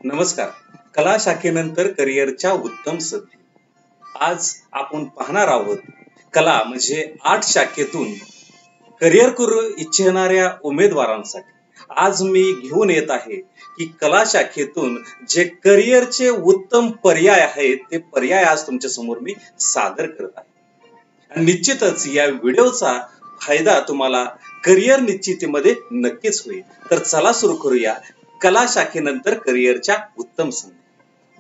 नमस्कार. कला शाखेनंतर करिअरच्या उत्तम संधी. आज आपण पाहणार आहोत कला म्हणजे आर्ट शाखेतून करिअर करू इच्छिणाऱ्या उमेदवारांसाठी. आज मी घेऊन येत आहे की कला शाखेतून जे करिअरचे उत्तम पर्याय आहेत ते पर्याय आज तुमच्या समोर मी सादर करत आहे. आणि निश्चितच या व्हिडिओचा फायदा तुम्हाला करिअर निश्चितीमध्ये नक्कीच होईल. तर चला सुरू करूया कला शाखेनंतर करिअरच्या उत्तम संधी.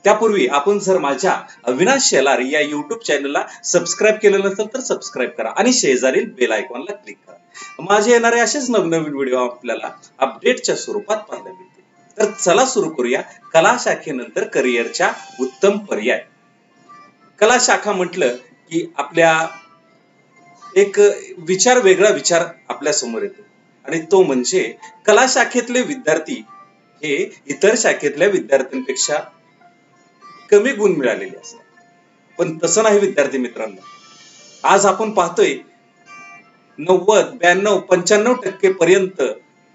त्यापूर्वी आपण जर माझ्या अविनाश शेलार या युट्यूब चॅनलला सबस्क्राईब केलं नसेल तर सबस्क्राईब करा आणि शेजारील बेल आयकॉनला क्लिक करा. माझे येणारे असेच नवनवीन व्हिडिओ आपल्याला अपडेटच्या स्वरूपात पाहायला मिळतील. तर चला सुरू करूया कला शाखेनंतर करिअरच्या उत्तम पर्याय. कला शाखा म्हटलं की आपल्या एक वेगळा विचार आपल्या समोर येतो आणि तो म्हणजे कला शाखेतले विद्यार्थी हे इतर शाखेतल्या विद्यार्थ्यांपेक्षा कमी गुण मिळालेले असतात. पण तसं नाही विद्यार्थी मित्रांनो. आज आपण पाहतोय 90, 92, 95% पर्यंत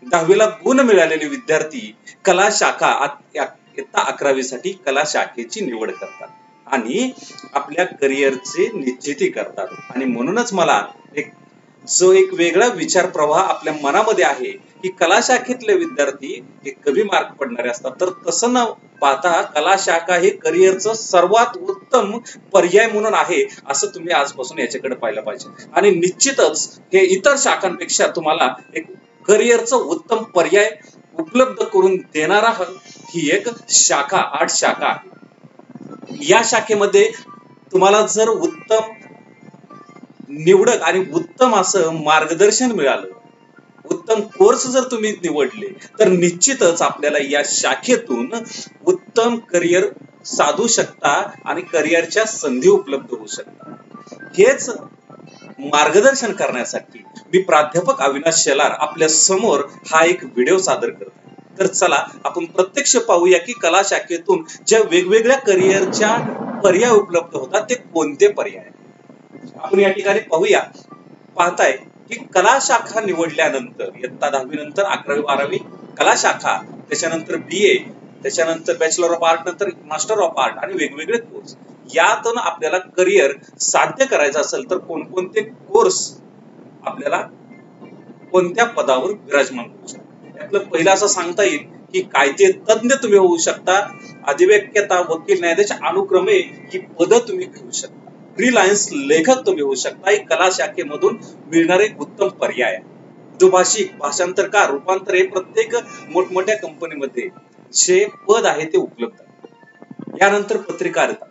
10वीला गुण मिळालेले विद्यार्थी कला शाखा इयत्ता 11वी साठी कला शाखेची निवड करतात आणि आपल्या करिअरचे निश्चिती करतात. आणि म्हणूनच मला एक वेगळा विचार प्रवाह आपल्या मनामध्ये आहे की कला शाखेतले विद्यार्थी हे कमी मार्क पडणारे असतात. तर तसं न पाहता कला शाखा हे करिअरचं सर्वात उत्तम पर्याय म्हणून आहे असं तुम्ही आजपासून याच्याकडे पाहिलं पाहिजे. आणि निश्चितच हे इतर शाखांपेक्षा तुम्हाला एक करिअरचं उत्तम पर्याय उपलब्ध करून देणारा ही एक शाखा आर्ट शाखा आहे. या शाखेमध्ये तुम्हाला जर उत्तम निवडक आणि उत्तम असं मार्गदर्शन मिळालं, उत्तम कोर्स जर तुम्ही निवडले तर निश्चितच आपल्याला या शाखेतून उत्तम करिअर साधू शकता आणि करिअरच्या संधी उपलब्ध होऊ शकतात. हेच मार्गदर्शन करण्यासाठी मी प्राध्यापक अविनाश शेलार आपल्या समोर हा एक व्हिडिओ सादर करतो. तर चला आपण प्रत्यक्ष पाहूया की कला शाखेतून ज्या वेगवेगळ्या करिअरच्या पर्याय उपलब्ध होतात ते कोणते पर्याय. आपण या ठिकाणी पाहताय की कला शाखा निवडल्यानंतर इयत्ता 10वी नंतर 11वी 12वी कला शाखा, त्याच्यानंतर BA, त्याच्यानंतर बॅचलर ऑफ आर्ट, नंतर मास्टर ऑफ आर्ट आणि वेगवेगळे कोर्स. यातून आपल्याला करिअर साध्य करायचं असेल तर कोणकोणते कोर्स आपल्याला कोणत्या पदावर विराजमान करू शकतात. त्यातलं पहिलं असं सांगता येईल की कायदे तज्ञ तुम्ही होऊ शकता, अधिवक्ता, वकील, न्यायाधीश अनुक्रमे ही पदं तुम्ही घेऊ शकता. फ्रीलान्स लेखक तुम्ही होऊ शकता. ही कला शाखेमधून मिळणारे उत्तम पर्याय. दुभाषिक, भाषांतरकार, रूपांतर हे प्रत्येक मोठमोठ्या कंपनीमध्ये जे पद आहे ते उपलब्ध आहे. यानंतर पत्रकारिता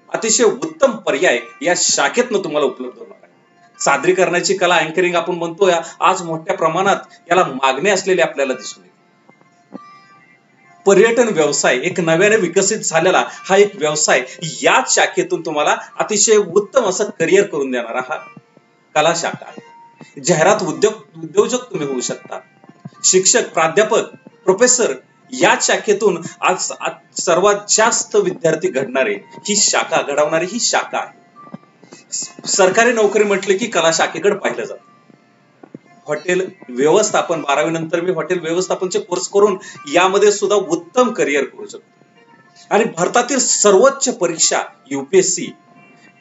अतिशय उत्तम पर्याय या शाखेतनं तुम्हाला उपलब्ध होणार आहे. सादरीकरणाची कला, अँकरिंग आपण म्हणतो, आज मोठ्या प्रमाणात याला मागणी असलेली आपल्याला दिसून येते. पर्यटन व्यवसाय एक नव्याने विकसित झालेला हा एक व्यवसाय याच शाखेतून तुम्हाला अतिशय उत्तम असं करिअर करून देणारा हा कला शाखा आहे. जाहिरात उद्योजक तुम्ही होऊ शकता. शिक्षक, प्राध्यापक, प्रोफेसर याच शाखेतून आज सर्वात जास्त विद्यार्थी घडवणारी ही शाखा आहे. सरकारी नोकरी म्हटले की कला शाखेकडे पाहिलं जातं. हॉटेल व्यवस्थापन, 12वी नंतर मी हॉटेल व्यवस्थापनचे कोर्स करून यामध्ये सुद्धा उत्तम करिअर करू शकतो. आणि भारतातील सर्वोच्च परीक्षा UPSC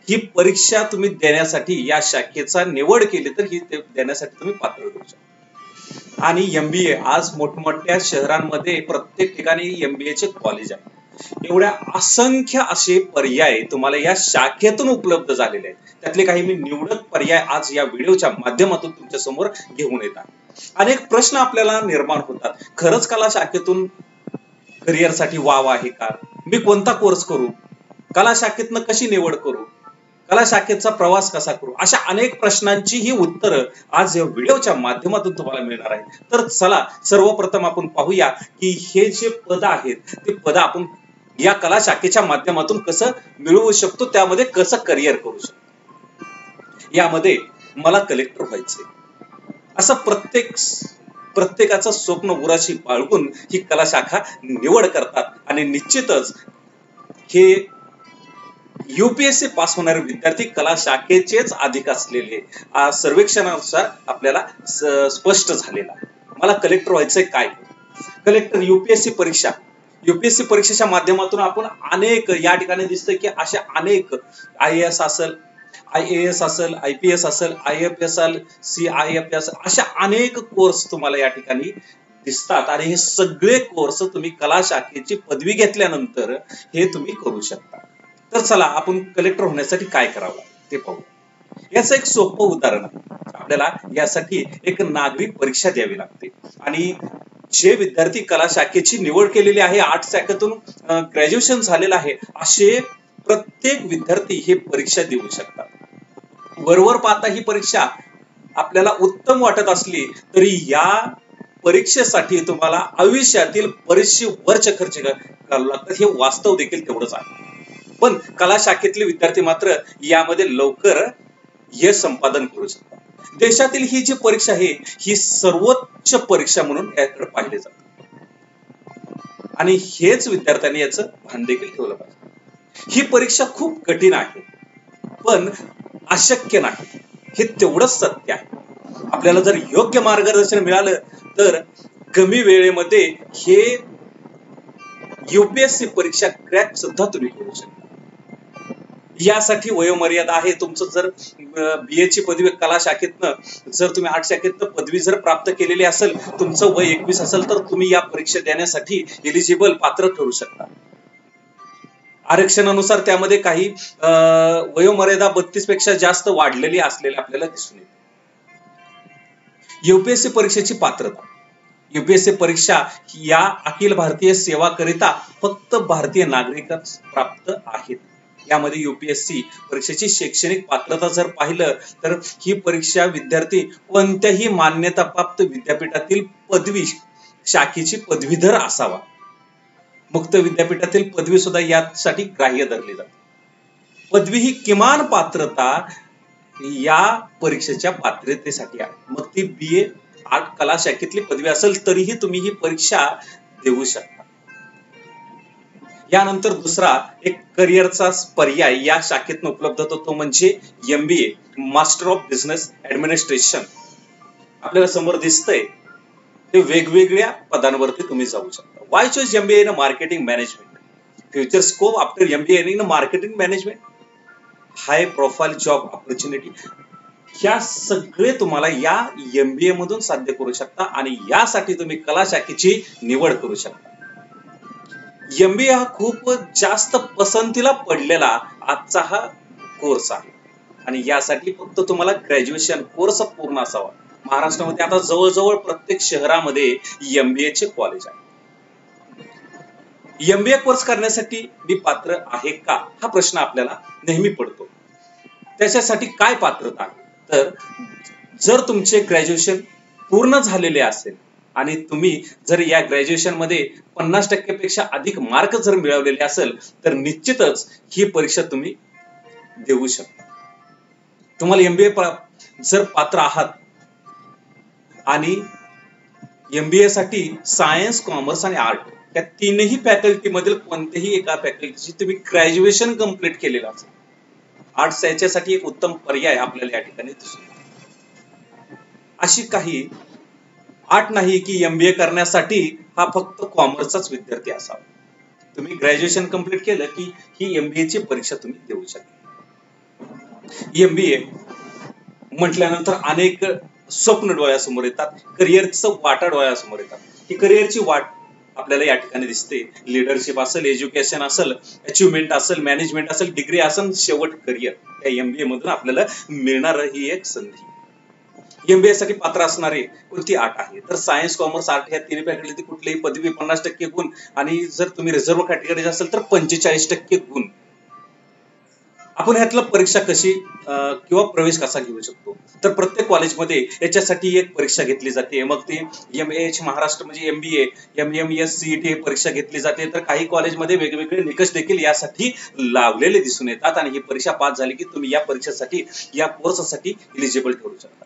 ही परीक्षा तुम्ही देण्यासाठी या शाखेचा निवड केली तर ही देण्यासाठी तुम्ही पात्र होऊ शकता. आणि MBA आज मोठमोठ्या शहरांमध्ये प्रत्येक ठिकाणी MBA चे कॉलेज आहे. एवढ्या असंख्य असे पर्याय तुम्हाला या शाखेतून उपलब्ध झालेले आहेत. त्यातले काही मी निवडक पर्याय आज या व्हिडिओच्या माध्यमातून तुमच्या समोर घेऊन येत आहे. अनेक प्रश्न आपल्याला निर्माण होतात. खरंच कला शाखेतून करिअरसाठी वाव आहे का? मी कोणता कोर्स करू? कला शाखेतनं कशी निवड करू? कला शाखेचा प्रवास कसा करू? अशा अनेक प्रश्नांची ही उत्तरं आज या व्हिडिओच्या माध्यमातून तुम्हाला मिळणार आहे. तर चला सर्वप्रथम आपण पाहूया की हे जे पद आहेत ते पद आपण या कला शाखेच्या माध्यमातून कसं मिळवू शकतो, त्यामध्ये कसं करिअर करू शकतो. यामध्ये मला कलेक्टर व्हायचंय असं प्रत्येकाचं स्वप्न उराशी बाळगून ही कला शाखा निवड करतात. आणि निश्चितच हे UPSC पास होणारे विद्यार्थी कला शाखेचेच अधिक असलेले सर्वेक्षणानुसार आपल्याला स्पष्ट झालेला. मला कलेक्टर व्हायचंय काय? कलेक्टर UPSC परीक्षा युपीएससी परीक्षेच्या माध्यमातून आपण अनेक या ठिकाणी दिसतं की अशा अनेक IAS असेल, IAS असेल, IPS असेल, IFS असेल, CIFS अशा अनेक कोर्स तुम्हाला या ठिकाणी दिसतात आणि हे सगळे कोर्स तुम्ही कला शाखेची पदवी घेतल्यानंतर हे तुम्ही करू शकता. तर चला आपण कलेक्टर होण्यासाठी काय करावं ते पाहू. याचं एक सोपं उदाहरण आहे. आपल्याला यासाठी एक नागरी परीक्षा द्यावी लागते आणि जे विद्यार्थी कला शाखेची निवड केलेली आहे, आर्ट्स शाखेतून ग्रॅज्युएशन झालेलं आहे, असे प्रत्येक विद्यार्थी हे परीक्षा देऊ शकतात. वरवर पाहता ही परीक्षा आपल्याला उत्तम वाटत असली तरी या परीक्षेसाठी तुम्हाला आयुष्यातील बरेचसे वर्ष खर्च करावे लागतात. हे वास्तव देखील तेवढंच आहे. पण कला शाखेतले विद्यार्थी मात्र यामध्ये लवकर यश संपादन करू शकतात. देशातील ही जी परीक्षा आहे ही सर्वोच्च परीक्षा म्हणून याकडे पाहिले जाते आणि हेच विद्यार्थ्यांनी याचं भान देखील ठेवलं पाहिजे. ही परीक्षा खूप कठीण आहे पण अशक्य नाही हे तेवढंच सत्य आहे. आपल्याला जर योग्य मार्गदर्शन मिळालं तर कमी वेळेमध्ये हे युपीएससी परीक्षा क्रॅक सुद्धा तुम्ही करू शकता. यासाठी वयोमर्यादा आहे. तुमचं जर BA ची पदवी कला शाखेतनं जर तुम्ही आर्ट शाखेतनं पदवी जर प्राप्त केलेली असेल, तुमचं वय 21 असेल तर तुम्ही या परीक्षा देण्यासाठी एलिजिबल पात्र ठरू शकता. आरक्षणानुसार त्यामध्ये काही वयोमर्यादा 32 पेक्षा जास्त वाढलेली असलेली आपल्याला दिसून येते. युपीएससी परीक्षेची पात्रता. युपीएससी परीक्षा या अखिल भारतीय सेवा करिता फक्त भारतीय नागरिकच प्राप्त आहेत. यामध्ये युपीएससी परीक्षेची शैक्षणिक पात्रता जर पाहिलं तर ही परीक्षा विद्यार्थी कोणत्याही मान्यताप्राप्त विद्यापीठातील पदवी शाखेची पदवीधर असावा. मुक्त विद्यापीठातील पदवी सुद्धा यासाठी ग्राह्य धरली जाते. पदवी ही किमान पात्रता या परीक्षेच्या पात्रतेसाठी आहे. मग ती BA आर्ट कला शाखेतली पदवी असेल तरीही तुम्ही ही परीक्षा देऊ शकता. यानंतर दुसरा एक करिअरचा पर्याय या शाखेतून उपलब्ध होतो तो म्हणजे MBA master of business administration. आपल्याला समोर दिसतंय ते वेगवेगळ्या पदांवरती तुम्ही जाऊ शकता. Y choice MBA in marketing management, future scope after MBA in marketing management, high profile job opportunity. ह्या सगळे तुम्हाला या MBA मधून साध्य करू शकता आणि यासाठी तुम्ही कला शाखेची निवड करू शकता. MBA हा खूप जास्त पसंतीला पडलेला आजचा हा कोर्स आहे आणि यासाठी फक्त तुम्हाला ग्रॅज्युएशन कोर्स पूर्ण असावा. महाराष्ट्रामध्ये आता जवळजवळ प्रत्येक शहरामध्ये MBA चे कॉलेज आहे. MBA कोर्स करण्यासाठी मी पात्र आहे का हा प्रश्न आपल्याला नेहमी पडतो. त्याच्यासाठी काय पात्रता आहे तर जर तुमचे ग्रॅज्युएशन पूर्ण झालेले असेल आणि तुम्ही जर या ग्रॅज्युएशन मध्ये 50% पेक्षा अधिक मार्क जर मिळवलेले असेल तर निश्चितच ही परीक्षा तुम्ही देऊ शकता. तुम्हाला MBA जर पात्र आहात आणि MBA साठी सायन्स, कॉमर्स आणि आर्ट या तीनही फॅकल्टी मधील कोणत्याही एका फॅकल्टीची तुम्ही ग्रॅज्युएशन कंप्लीट केलेलं असेल, आर्ट्स याच्यासाठी एक उत्तम पर्याय आपल्याला या ठिकाणी दिसून येतो. अशी काही आठ नाही की MBA करण्यासाठी हा फक्त कॉमर्सचाच विद्यार्थी असावा. तुम्ही ग्रॅज्युएशन कंप्लीट केलं की ही MBA ची परीक्षा तुम्ही देऊ शकता. MBA म्हटल्यानंतर अनेक स्वप्न डोळ्यासमोर येतात, करिअरचं वाटा डोळ्यासमोर येतात. ही करिअरची वाट आपल्याला या ठिकाणी दिसते. लिडरशिप असेल, एज्युकेशन असेल, अचिव्हमेंट असेल, मॅनेजमेंट असेल, डिग्री असेल, शेवट करिअर. त्या MBA मधून आपल्याला मिळणार ही एक संधी. MBA साठी पात्र असणारे कोणती आठ आहे तर सायन्स, कॉमर्स, आर्ट या तिन्ही फॅकल्टी कुठलीही पदवी 50% गुण आणि जर तुम्ही रिझर्व्ह कॅटेगरी असेल तर 45% गुण. आपण ह्यातलं परीक्षा कशी किंवा प्रवेश कसा घेऊ शकतो तर प्रत्येक कॉलेजमध्ये याच्यासाठी एक परीक्षा घेतली जाते. मग ती MAH महाराष्ट्र म्हणजे MBA, MMS, CET ही परीक्षा घेतली जाते. तर काही कॉलेजमध्ये वेगवेगळे निकष देखील यासाठी लावलेले दिसून येतात आणि ही परीक्षा पास झाली की तुम्ही या परीक्षेसाठी या कोर्ससाठी एलिजिबल ठरू शकता.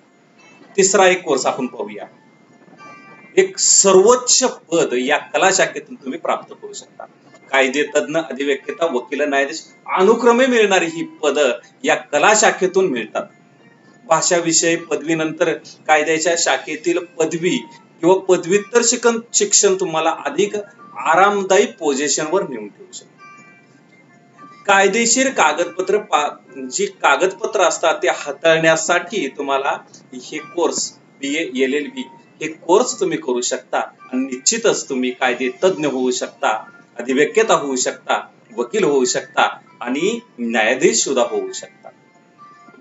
तिसरा एक कोर्स आपण पाहूया. एक सर्वोच्च पद या कला शाखेतून तुम्ही प्राप्त करू शकता. कायदे तज्ञ, अधिवक्ता, वकील, न्यायाधीश अनुक्रमे मिळणारी ही पद या कला शाखेतून मिळतात. भाषा विषय पदवीनंतर कायद्याच्या शाखेतील पदवी किंवा पदव्युत्तर शिक्षण तुम्हाला अधिक आरामदायी पोझिशनवर नेऊन ठेवू शकता. कायदेशीर जी कागदपत्र असतात ते हाताळण्यासाठी तुम्हाला हे कोर्स BA LLB हे कोर्स तुम्ही करू शकता आणि निश्चितच तुम्ही कायदे तज्ञ होऊ शकता, अधिवक्ता होऊ शकता, वकील होऊ शकता आणि न्यायाधीश सुद्धा होऊ शकता.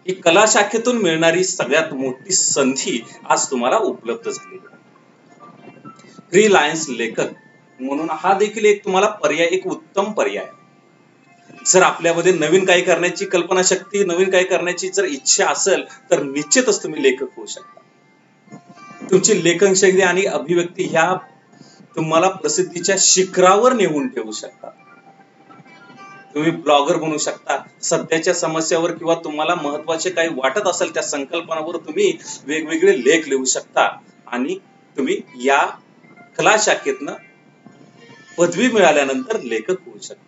ही कला शाखेतून मिळणारी सगळ्यात मोठी संधी आज तुम्हाला उपलब्ध झालेली आहे. फ्रीलान्स लेखक म्हणून हा देखील एक तुम्हाला पर्याय, एक उत्तम पर्याय. जर आपल्यामध्ये नवीन काही करण्याची कल्पना शक्ती, नवीन काही करण्याची जर इच्छा असेल तर निश्चितच तुम्ही लेखक होऊ शकता. तुमची लेखन शैली आणि अभिव्यक्ती ह्या तुम्हाला प्रसिद्धीच्या शिखरावर नेऊन ठेवू शकता. तुम्ही ब्लॉगर बनू शकता. सध्याच्या समस्यावर किंवा तुम्हाला महत्वाचे काही वाटत असेल त्या संकल्पनावर तुम्ही वेगवेगळे लेख लिहू शकता आणि तुम्ही या कला शाखेतनं पदवी मिळाल्यानंतर लेखक होऊ शकता.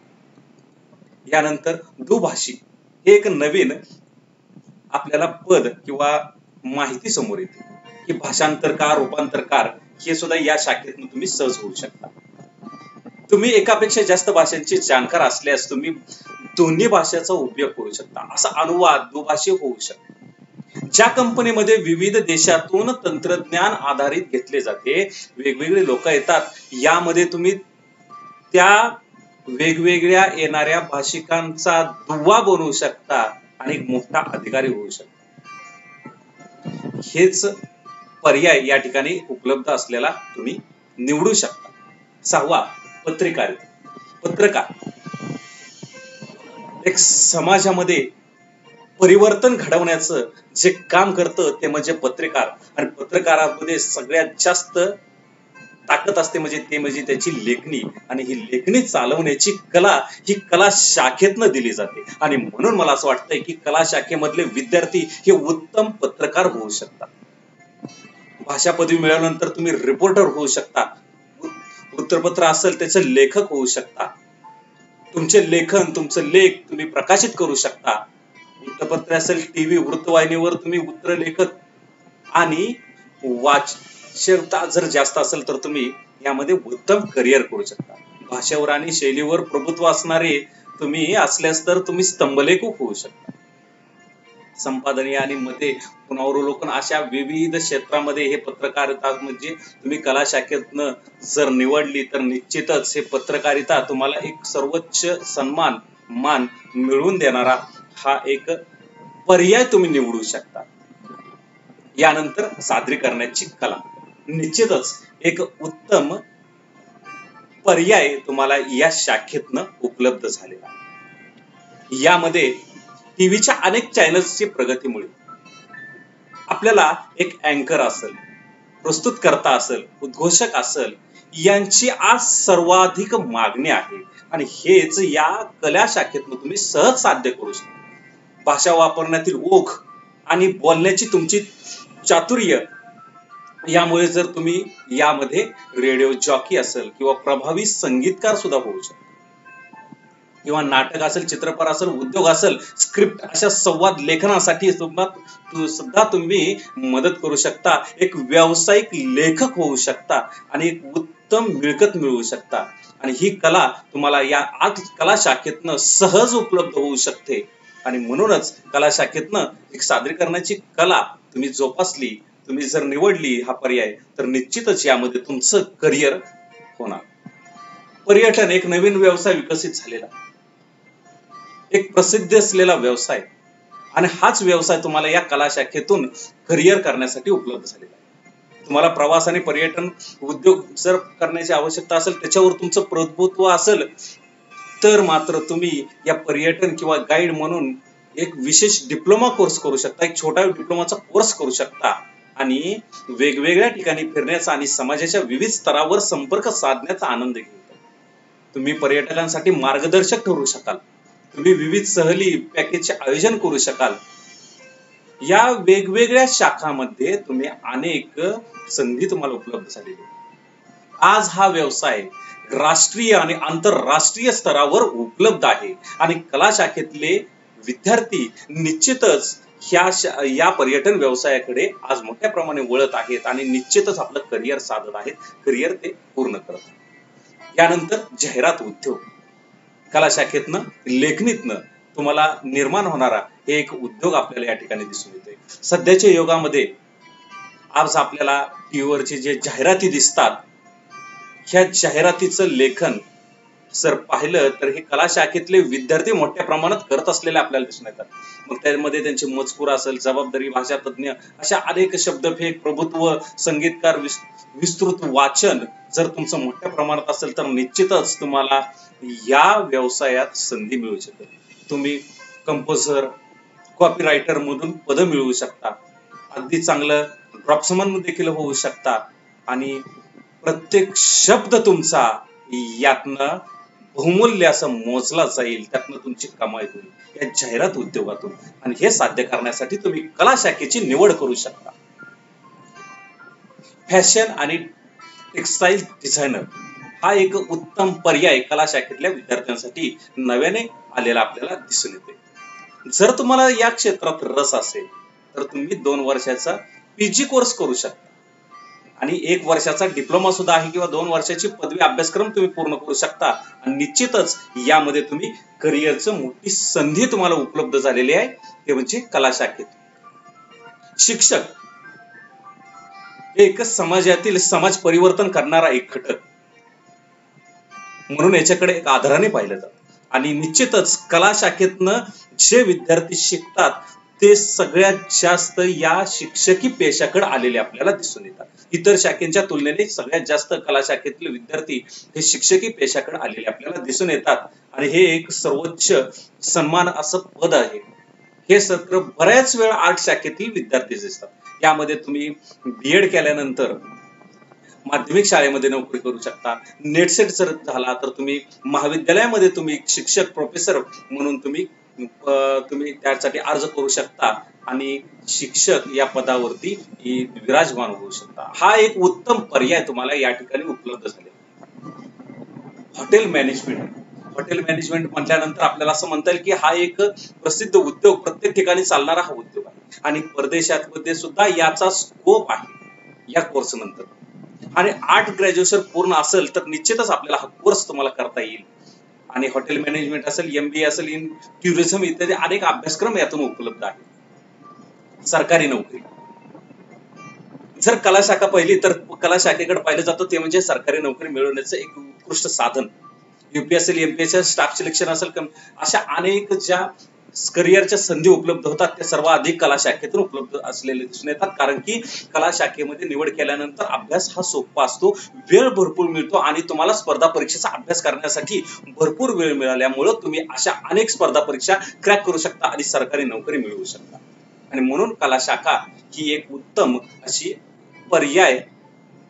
यानंतर दुभाषी हे एक नवीन आपल्याला पद किंवा माहिती समोर येते की भाषांतरकार, रूपांतरकार हे सुद्धा या शाखेतून तुम्ही सहज होऊ शकता. तुम्ही एकापेक्षा जास्त भाषांचे जाणकार असल्यास तुम्ही दोन्ही भाषेचा उपयोग करू शकता. असा अनुवाद दुभाषी होऊ शकतो. ज्या कंपनीमध्ये विविध देशातून तंत्रज्ञान आधारित घेतले जाते, वेगवेगळे लोक येतात, यामध्ये तुम्ही त्या वेगवेगळ्या येणाऱ्या भाषिकांचा दुवा बनवू शकता आणि एक मोठा अधिकारी होऊ शकता. हेच पर्याय या ठिकाणी उपलब्ध असलेला तुम्ही निवडू शकता. 6वा पत्रकार. एक समाजामध्ये परिवर्तन घडवण्याचं जे काम करतं ते म्हणजे पत्रकार. आणि पत्रकारामध्ये सगळ्यात जास्त ताकद असते म्हणजे त्याची लेखणी. आणि ही लेखणी चालवण्याची कला ही कला शाखेतनं दिली जाते. आणि म्हणून मला असं वाटतंय की कला शाखेमधले विद्यार्थी हे उत्तम पत्रकार होऊ शकतात. भाषा पदवी मिळाल्यानंतर तुम्ही रिपोर्टर होऊ शकता. वृत्तपत्र असेल त्याचे लेखक होऊ शकता. तुमचे लेखन, तुमचं लेख तुम्ही प्रकाशित करू शकता. वृत्तपत्र असेल, टीव्ही, वृत्तवाहिनीवर तुम्ही वृत्तलेखक आणि वाचकता जर जास्त असेल तर तुम्ही यामध्ये उत्तम करिअर करू शकता. भाषेवर आणि शैलीवर प्रभुत्व असणारे तुम्ही असल्यास तर तुम्ही स्तंभलेखक होऊ शकता. संपादनीय आणि मते पुनरावलोकन अशा विविध क्षेत्रामध्ये हे पत्रकारिता म्हणजे तुम्ही कला शाखेतनं जर निवडली तर निश्चितच हे पत्रकारिता तुम्हाला एक सर्वोच्च सन्मान, मान मिळवून देणारा हा एक पर्याय तुम्ही निवडू शकता. यानंतर सादरीकरणाची कला निश्चितच एक उत्तम पर्याय तुम्हाला या शाखेतनं उपलब्ध झालेला. यामध्ये टीव्हीच्या अनेक चॅनल्सची प्रगतीमुळे आपल्याला एक अँकर असेल, प्रस्तुतकर्ता असेल, उद्घोषक असेल यांची आज सर्वाधिक मागणी आहे. आणि हेच या कला शाखेतून तुम्ही सहज साध्य करू शकता. भाषा वापरण्यातील ओघ आणि बोलण्याची तुमची चातुर्य यामुळे जर तुम्ही यामध्ये रेडिओ जॉकी असेल किंवा प्रभावी संगीतकार सुद्धा होऊ शकता. किंवा नाटक असेल, चित्रपट असेल, उद्योग असेल, स्क्रिप्ट अशा संवाद लेखनासाठी सुद्धा तुम्ही मदत करू शकता. एक व्यावसायिक लेखक होऊ शकता आणि एक उत्तम मिळकत मिळवू शकता. आणि ही कला तुम्हाला या कला शाखेतनं सहज उपलब्ध होऊ शकते. आणि म्हणूनच कला शाखेतनं एक सादरीकरणाची कला तुम्ही जोपासली, तुम्ही जर निवडली हा पर्याय तर निश्चितच यामध्ये तुमचं करिअर होणार. पर्यटन एक नवीन व्यवसाय विकसित झालेला, एक प्रसिद्ध असलेला व्यवसाय आणि हाच व्यवसाय तुम्हाला या कला शाखेतून करिअर करण्यासाठी उपलब्ध झालेला आहे. तुम्हाला प्रवास आणि पर्यटन उद्योग जर करण्याची आवश्यकता असेल, त्याच्यावर तुमचं प्रभुत्व असेल तर मात्र तुम्ही या पर्यटन किंवा गाईड म्हणून एक विशेष डिप्लोमा कोर्स करू शकता. एक छोटा डिप्लोमाचा कोर्स करू शकता आणि वेगवेगळ्या ठिकाणी फिरण्याचा आणि समाजाच्या विविध स्तरावर संपर्क साधण्याचा आनंद घेऊ. तुम्ही पर्यटकांसाठी मार्गदर्शक ठरू शकाल. तुम्ही विविध सहली पॅकेजचे आयोजन करू शकाल. या वेगवेगळ्या शाखांमध्ये तुम्ही अनेक संधी तुम्हाला उपलब्ध झालेली. आज हा व्यवसाय राष्ट्रीय आणि आंतरराष्ट्रीय स्तरावर उपलब्ध आहे आणि कला शाखेतले विद्यार्थी निश्चितच या पर्यटन व्यवसायाकडे आज मोठ्या प्रमाणे वळत आहेत आणि निश्चितच आपलं करिअर साधत आहेत, करिअर ते पूर्ण करत आहेत. यानंतर जाहिरात उद्योग, कला शाखेतनं लेखनीतनं तुम्हाला निर्माण होणारा हे एक उद्योग आपल्याला या ठिकाणी दिसून येतोय. सध्याच्या युगामध्ये आज आपल्याला टीव्हीवरचे जे जाहिराती दिसतात, ह्या जाहिरातीचं लेखन जर पाहिलं तर हे कला शाखेतले विद्यार्थी मोठ्या प्रमाणात करत असलेले आपल्याला दिसून येतात. मग त्यामध्ये त्यांचे मजकूर असेल, जबाबदारी, भाषा तज्ञ, अशा अनेक शब्दफेक, प्रभुत्व, संगीतकार, विस्तृत वाचन जर तुमचं मोठ्या प्रमाणात असेल तर निश्चितच तुम्हाला या व्यवसायात संधी मिळू शकेल. तुम्ही कंपोजर, कॉपीरायटर मधून पद मिळवू शकता, अगदी चांगलं ड्रॉप्समन देखील होऊ शकता आणि प्रत्येक शब्द तुमचा यातनं बहुमूल्य असं मोजला जाईल, त्यातनं तुमची कमाई होईल या जाहिरात उद्योगातून. आणि हे साध्य करण्यासाठी तुम्ही कला शाखेची निवड करू शकता. फॅशन आणि टेक्सटाईल डिझायनर हा एक उत्तम पर्याय कला शाखेतल्या विद्यार्थ्यांसाठी नव्याने आलेला आपल्याला दिसून येते. जर तुम्हाला या क्षेत्रात रस असेल तर तुम्ही 2 वर्षाचा पीजी कोर्स करू शकता आणि 1 वर्षाचा डिप्लोमा सुद्धा आहे किंवा 2 वर्षाची पदवी अभ्यासक्रम तुम्ही पूर्ण करू शकता. आणि निश्चितच यामध्ये तुम्ही करिअरचं मोठी संधी तुम्हाला उपलब्ध झालेली आहे, ते म्हणजे कला शाखेत. शिक्षक एक समाजातील समाज परिवर्तन करणारा एक घटक म्हणून याच्याकडे एक आदराने पाहिलं जातं. आणि निश्चितच कला शाखेतनं जे विद्यार्थी शिकतात ते सगळ्यात जास्त या शिक्षकी पेशाकडे आलेले आपल्याला दिसून येतात. इतर शाखेच्या तुलनेने सगळ्यात जास्त कला शाखेतील विद्यार्थी हे शिक्षकी पेशाकडे आलेले आपल्याला दिसून येतात. आणि हे एक सर्वोच्च सन्मान असं पद आहे. हे सत्र बऱ्याच वेळा आर्ट शाखेतील विद्यार्थी दिसतात. यामध्ये तुम्ही बीएड केल्यानंतर माध्यमिक शाळेमध्ये नोकरी करू शकता. नेटसेट जर झाला तर तुम्ही महाविद्यालयामध्ये तुम्ही शिक्षक, प्रोफेसर म्हणून तुम्ही त्यासाठी अर्ज करू शकता आणि शिक्षक या पदावरती विराजमान होऊ शकता. हा एक उत्तम पर्याय तुम्हाला या ठिकाणी उपलब्ध झालेला. हॉटेल मॅनेजमेंट म्हटल्यानंतर आपल्याला असं म्हणता येईल की हा एक प्रसिद्ध उद्योग, प्रत्येक ठिकाणी चालणारा हा उद्योग आहे आणि परदेशात मध्ये सुद्धा याचा स्कोप आहे या कोर्स नंतर. आणि 8 ग्रॅज्युएशन पूर्ण असेल तर निश्चितच आपल्याला हा कोर्स तुम्हाला करता येईल. आणि हॉटेल मॅनेजमेंट असेल, MBA असेल, इन टुरिझम इत्यादी अनेक अभ्यासक्रम यातून उपलब्ध आहेत. सरकारी नोकरी जर कला शाखा पहिली तर कला शाखेकडे पाहिलं जातं ते म्हणजे सरकारी नोकरी मिळवण्याचं एक उत्कृष्ट साधन. UPSC, MPSC, स्टाफ सिलेक्शन असेल, अशा अनेक ज्या करिअरच्या संधी उपलब्ध होतात त्या सर्व अधिक कला शाखेतून उपलब्ध असलेले दिसून येतात. कारण की कला शाखेमध्ये निवड केल्यानंतर अभ्यास हा सोपा असतो, वेळ भरपूर मिळतो आणि तुम्हाला स्पर्धा परीक्षेचा अभ्यास करण्यासाठी भरपूर वेळ मिळाल्यामुळे तुम्ही अशा अनेक स्पर्धा परीक्षा क्रॅक करू शकता आणि सरकारी नोकरी मिळवू शकता. आणि म्हणून कला शाखा ही एक उत्तम अशी पर्याय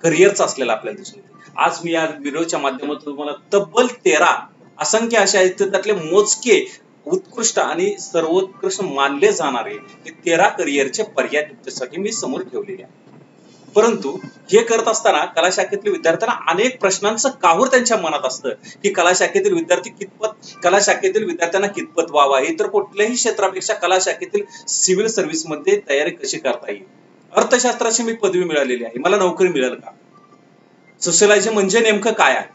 करिअरचा असलेला आपल्याला दिसून येते. आज मी या व्हिडिओच्या माध्यमातून तुम्हाला तब्बल 13 असंख्य अशा आहेत त्यातले मोजके उत्कृष्ट आणि सर्वोत्कृष्ट मानले जाणारे हे 13 करिअरचे पर्याय तुमच्यासाठी मी समोर ठेवलेले आहे. परंतु हे करत असताना कला शाखेतील विद्यार्थ्यांना अनेक प्रश्नांचं काहूर त्यांच्या मनात असतं की कला शाखेतील विद्यार्थ्यांना कितपत वाव आहे. तर कुठल्याही क्षेत्रापेक्षा कला शाखेतील सिव्हिल सर्व्हिस मध्ये तयारी कशी करता येईल. अर्थशास्त्राची मी पदवी मिळालेली आहे, मला नोकरी मिळेल का. सोशियोलॉजी म्हणजे नेमकं काय आहे.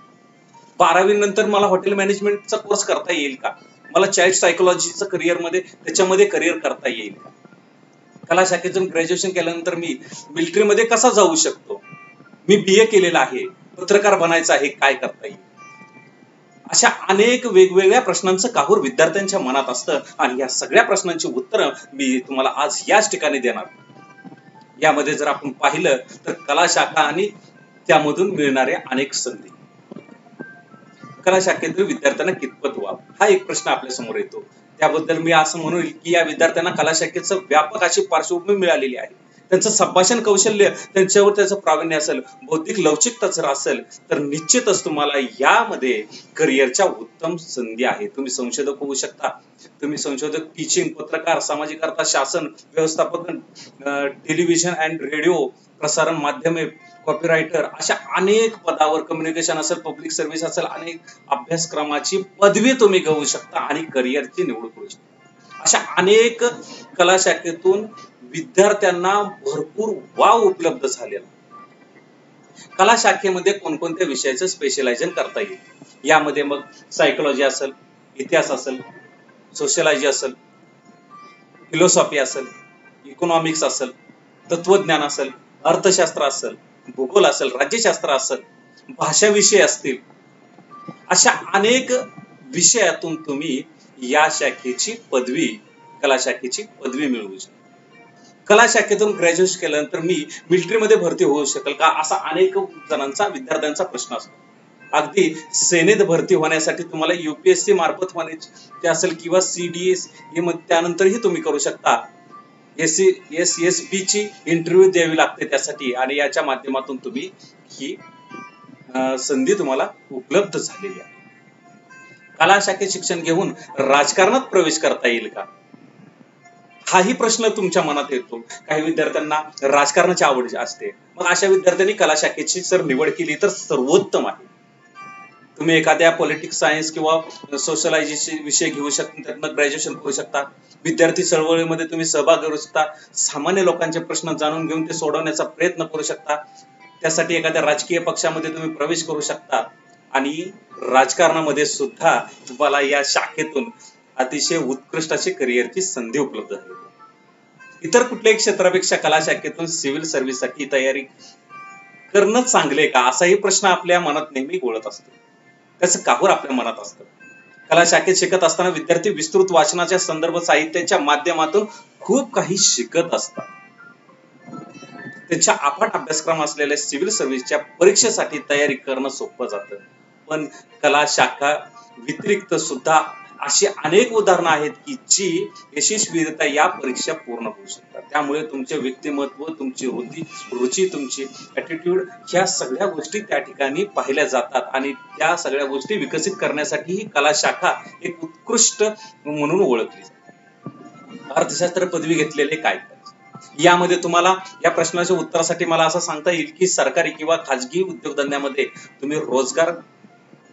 12वी नंतर मला हॉटेल मॅनेजमेंटचा कोर्स करता येईल का. मला चाइल्ड सायकोलॉजीचं त्याच्यामध्ये करिअर करता येईल का. कला शाखेतून ग्रॅज्युएशन केल्यानंतर मी मिलिटरीमध्ये कसा जाऊ शकतो. मी BA केलेला आहे, पत्रकार बनायचं आहे, काय करता येईल. अशा अनेक वेगवेगळ्या प्रश्नांचं काहूर विद्यार्थ्यांच्या मनात असतं आणि या सगळ्या प्रश्नांची उत्तरं मी तुम्हाला आज याच ठिकाणी देणार. यामध्ये जर आपण पाहिलं तर कला शाखा आणि त्यामधून मिळणारे अनेक संधी. कला शाखेतील विद्यार्थ्यांना कितपत वाव हा एक प्रश्न आपल्या समोर येतो. त्याबद्दल मी असं म्हणू की या विद्यार्थ्यांना कला शाखेचं व्यापक अशी पार्श्वभूमी मिळालेली आहे. त्यांचं संभाषण कौशल्य, त्यांच्यावर त्याचं प्रावीण्य असेल, बौद्धिक लवचिकता जर असेल तर निश्चितच तुम्हाला यामध्ये करिअरच्या उत्तम संधी आहे. तुम्ही संशोधक होऊ शकता. तुम्ही संशोधक, टीचिंग, पत्रकार, सामाजिक अर्थ शासन, व्यवस्थापन, टेलिव्हिजन अँड रेडिओ प्रसारण माध्यमे, कॉपीरायटर, अशा अनेक पदावर, कम्युनिकेशन असेल, पब्लिक सर्व्हिस असेल, अनेक अभ्यासक्रमाची पदवी तुम्ही घेऊ शकता आणि करिअरची निवड करू शकता. अशा अनेक कला शाखेतून विद्यार्थ्यांना भरपूर वाव उपलब्ध झालेला. कला शाखेमध्ये कोणकोणत्या विषयाचं स्पेशलायझेशन करता येईल। यामध्ये मग सायकोलॉजी असेल, इतिहास असेल, सोशियोलॉजी असेल, फिलॉसॉफी असेल, इकॉनॉमिक्स असेल, तत्वज्ञान असेल, अर्थशास्त्र असेल, भूगोल असेल, राज्यशास्त्र असेल, भाषा विषय असतील, अशा अनेक विषयातून तुम्ही या शाखेची पदवी, कला शाखेची पदवी मिळवू शकता। कला शाखेतून ग्रॅज्युएशन केल्यानंतर मी मिलिटरीमध्ये भरती होऊ शकेल का, असा अनेक जणांचा, विद्यार्थ्यांचा प्रश्न असतो। अगदी सेनेत भरती होण्यासाठी तुम्हाला UPSC मार्फत होण्याचे असेल किंवा CDS त्यानंतरही तुम्ही करू शकता। SSB ची इंटरव्ह्यू द्यावी लागते त्यासाठी, आणि याच्या माध्यमातून तुम्ही ही संधी तुम्हाला उपलब्ध झालेली आहे। कला शाखेत शिक्षण घेऊन राजकारणात प्रवेश करता येईल का, हाही प्रश्न तुमच्या मनात येतो। काही विद्यार्थ्यांना राजकारणाची आवड असते, मग अशा विद्यार्थ्यांनी कला शाखेची जर निवड केली तर सर्वोत्तम आहे। तुम्ही एखाद्या पॉलिटिक्स सायन्स किंवा सोशलॉजीचे विषय घेऊ शकता, त्यातनं ग्रॅज्युएशन करू शकता। विद्यार्थी चळवळीमध्ये तुम्ही सहभाग करू शकता, सामान्य लोकांचे प्रश्न जाणून घेऊन ते सोडवण्याचा प्रयत्न करू शकता। त्यासाठी एखाद्या राजकीय पक्षामध्ये तुम्ही प्रवेश करू शकता, आणि राजकारणामध्ये सुद्धा तुम्हाला या शाखेतून अतिशय उत्कृष्ट अशी करिअरची संधी उपलब्ध आहे। इतर कुठल्याही क्षेत्रापेक्षा कला शाखेतून सिव्हिल सर्व्हिससाठी तयारी करणं चांगले का, असाही प्रश्न आपल्या मनात नेहमी घोळत असतो। त्याचं काहूर आपल्या मनात असतं। कला शाखेत शिकत असताना विद्यार्थी विस्तृत वाचनाच्या संदर्भ साहित्याच्या माध्यमातून खूप काही शिकत असतात। त्यांच्या अफाट अभ्यासक्रम असलेल्या सिव्हिल सर्व्हिसच्या परीक्षेसाठी तयारी करणं सोपं जातं। पण कला शाखा व्यतिरिक्त सुद्धा अशी अनेक उदाहरणं आहेत की जी यशस्वीरित्या या परीक्षा पूर्ण होऊ शकतात। त्यामुळे तुमचे व्यक्तिमत्व, तुमची रुची, तुमची ॲटिट्यूड, ह्या सगळ्या गोष्टी त्या ठिकाणी पाहिल्या जातात, आणि त्या सगळ्या गोष्टी विकसित करण्यासाठी ही कला शाखा एक उत्कृष्ट म्हणून ओळखली जाते। अर्थशास्त्र पदवी घेतलेले काय करायचे, यामध्ये तुम्हाला या प्रश्नाच्या उत्तरासाठी मला असं सांगता येईल की सरकारी किंवा खाजगी उद्योगधंद्यामध्ये तुम्ही रोजगार,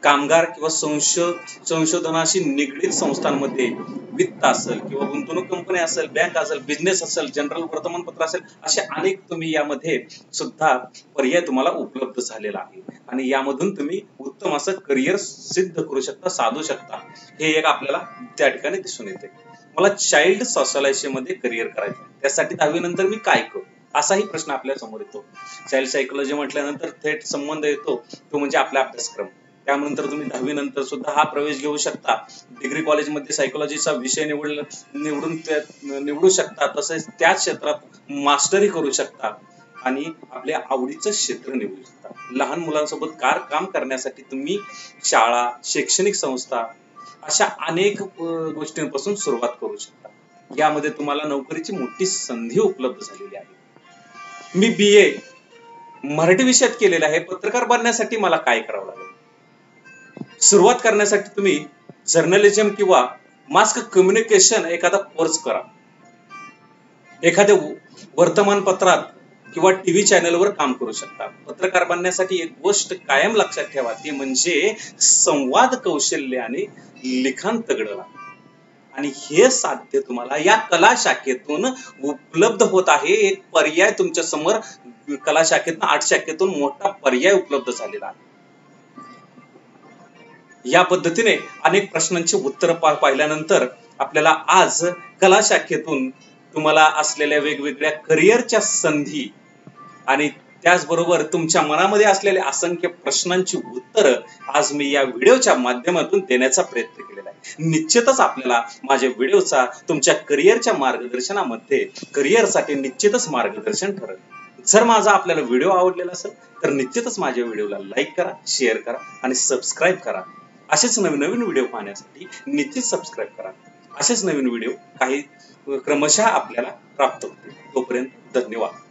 कामगार किंवा संशोधनाशी निगडीत संस्थांमध्ये, वित्त असेल किंवा गुंतवणूक कंपनी असेल, बँक असेल, बिझनेस असेल, जनरल वर्तमानपत्र असेल, असे अनेक तुम्ही यामध्ये सुद्धा पर्याय तुम्हाला उपलब्ध झालेला आहे, आणि यामधून तुम्ही उत्तम असं करिअर सिद्ध करू शकता, साधू शकता। हे एक आपल्याला त्या ठिकाणी दिसून येते। मला चाइल्ड सोशॉलॉजी मध्ये करिअर करायचं, त्यासाठी 10वी नंतर मी काय करू, असाही प्रश्न आपल्या समोर येतो। चाइल्ड सायकोलॉजी म्हटल्यानंतर थेट संबंध येतो तो म्हणजे आपला अभ्यासक्रम। त्यानंतर तुम्ही 10वी नंतर सुद्धा हा प्रवेश घेऊ शकता। डिग्री कॉलेजमध्ये सायकोलॉजीचा विषय निवडू शकता, तसेच त्याच क्षेत्रात मास्टरी करू शकता, आणि आपल्या आवडीचं क्षेत्र निवडू शकता। लहान मुलांसोबत काम करण्यासाठी तुम्ही शाळा, शैक्षणिक संस्था, अशा अनेक गोष्टींपासून सुरुवात करू शकता। यामध्ये तुम्हाला नोकरीची मोठी संधी उपलब्ध झालेली आहे। मी BA मराठी विषयात केलेला आहे, पत्रकार बनण्यासाठी मला काय करावं लागेल? सुरुवात करण्यासाठी तुम्ही जर्नलिझम किंवा मास कम्युनिकेशन एखादा कोर्स करा। एखाद्या वर्तमानपत्रात किंवा TV चॅनलवर काम करू शकता। पत्रकार बनण्यासाठी एक गोष्ट कायम लक्षात ठेवा, ती म्हणजे संवाद कौशल्य आणि लिखाण तगडं लागतं, आणि हे साध्य तुम्हाला या कला शाखेतून उपलब्ध होत आहे। एक पर्याय तुमच्या समोर कला शाखेतून, आर्ट शाखेतून मोठा पर्याय उपलब्ध झालेला आहे। या पद्धतीने अनेक प्रश्नांची उत्तर पाहिल्यानंतर आपल्याला आज कला शाखेतून तुम्हाला असलेल्या वेगवेगळ्या करिअरच्या संधी, आणि त्याचबरोबर तुमच्या मनामध्ये असलेल्या असंख्य प्रश्नांची उत्तर आज मी या व्हिडिओच्या माध्यमातून देण्याचा प्रयत्न केलेला आहे। निश्चितच आपल्याला माझ्या व्हिडिओचा तुमच्या करिअरच्या मार्गदर्शनामध्ये, करिअरसाठी निश्चितच मार्गदर्शन ठरेल। जर माझा आपल्याला व्हिडिओ आवडलेला असेल तर निश्चितच माझ्या व्हिडिओला लाईक करा, शेअर करा आणि सबस्क्राईब करा। असेच नवीन व्हिडिओ पाहण्यासाठी निश्चित सबस्क्राईब करा। असेच नवीन व्हिडिओ काही क्रमशः आपल्याला प्राप्त होतील। तोपर्यंत धन्यवाद।